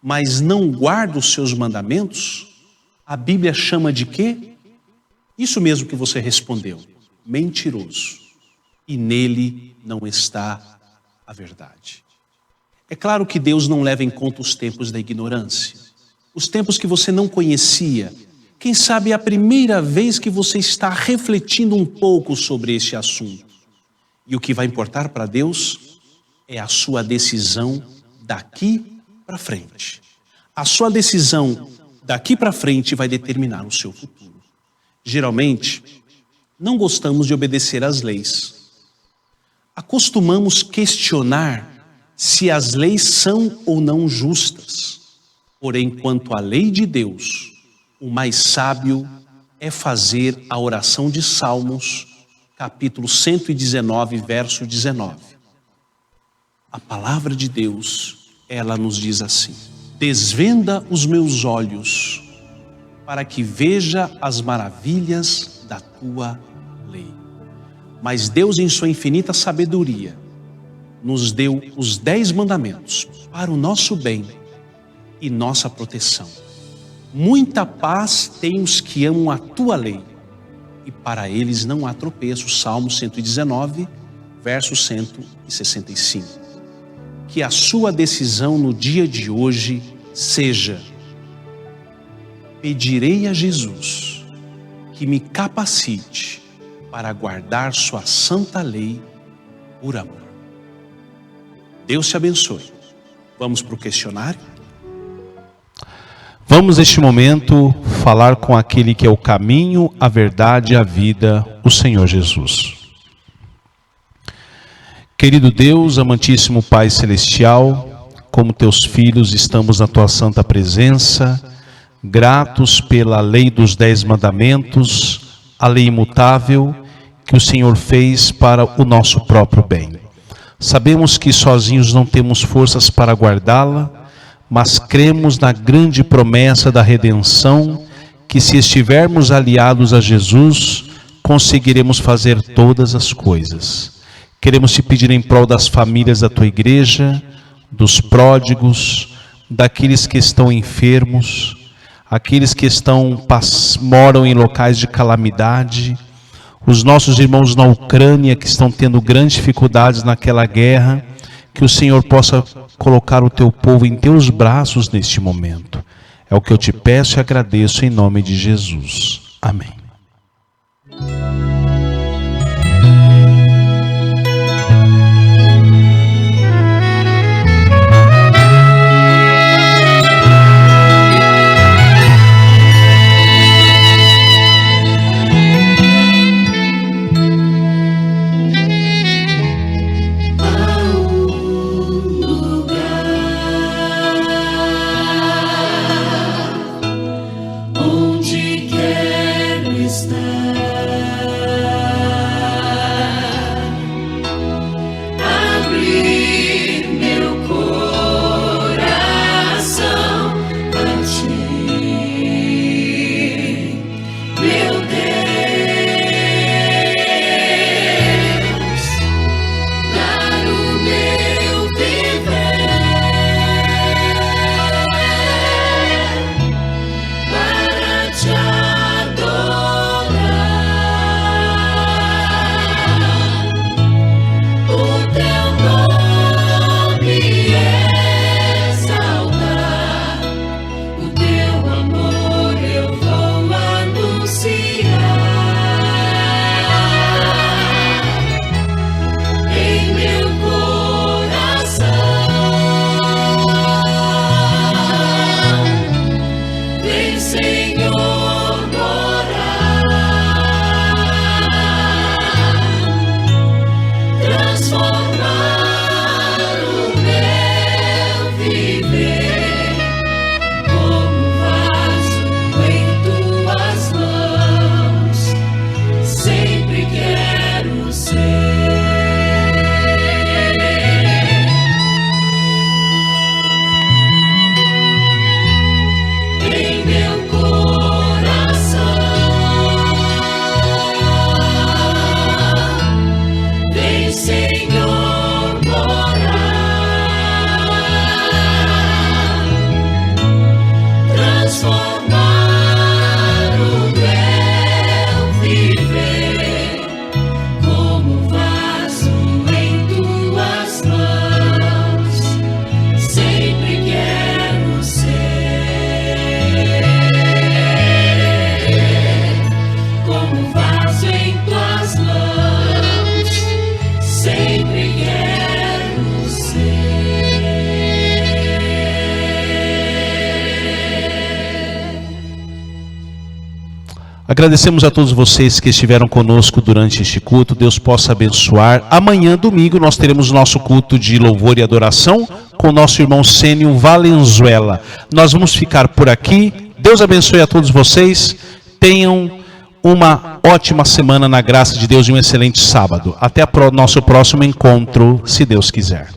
mas não guarda os seus mandamentos, a Bíblia chama de quê? Isso mesmo que você respondeu, mentiroso. E nele não está a verdade. É claro que Deus não leva em conta os tempos da ignorância, os tempos que você não conhecia. Quem sabe é a primeira vez que você está refletindo um pouco sobre este assunto. E o que vai importar para Deus é a sua decisão daqui para frente. A sua decisão daqui para frente vai determinar o seu futuro. Geralmente, não gostamos de obedecer às leis. Acostumamos questionar se as leis são ou não justas. Porém, quanto à lei de Deus, o mais sábio é fazer a oração de Salmos, capítulo 119, verso 19. A palavra de Deus, ela nos diz assim: desvenda os meus olhos, para que veja as maravilhas da tua lei. Mas Deus, em sua infinita sabedoria, nos deu os 10 mandamentos para o nosso bem e nossa proteção. Muita paz têm os que amam a tua lei, e para eles não há tropeço. Salmo 119, verso 165. Que a sua decisão no dia de hoje seja: pedirei a Jesus que me capacite para guardar sua santa lei por amor. Deus te abençoe. Vamos para o questionário? Vamos neste momento falar com aquele que é o caminho, a verdade e a vida, o Senhor Jesus. Querido Deus, amantíssimo Pai Celestial, como teus filhos estamos na tua santa presença, gratos pela lei dos 10 mandamentos, a lei imutável que o Senhor fez para o nosso próprio bem. Sabemos que sozinhos não temos forças para guardá-la, mas cremos na grande promessa da redenção, que se estivermos aliados a Jesus, conseguiremos fazer todas as coisas. Queremos te pedir em prol das famílias da tua igreja, dos pródigos, daqueles que estão enfermos, aqueles que moram em locais de calamidade, os nossos irmãos na Ucrânia que estão tendo grandes dificuldades naquela guerra, que o Senhor possa colocar o teu povo em teus braços neste momento. É o que eu te peço e agradeço em nome de Jesus. Amém. Onde quero Agradecemos a todos vocês que estiveram conosco durante este culto. Deus possa abençoar. Amanhã, domingo, nós teremos nosso culto de louvor e adoração com o nosso irmão Sênio Valenzuela. Nós vamos ficar por aqui. Deus abençoe a todos vocês. Tenham uma ótima semana na graça de Deus e um excelente sábado. Até o nosso próximo encontro, se Deus quiser.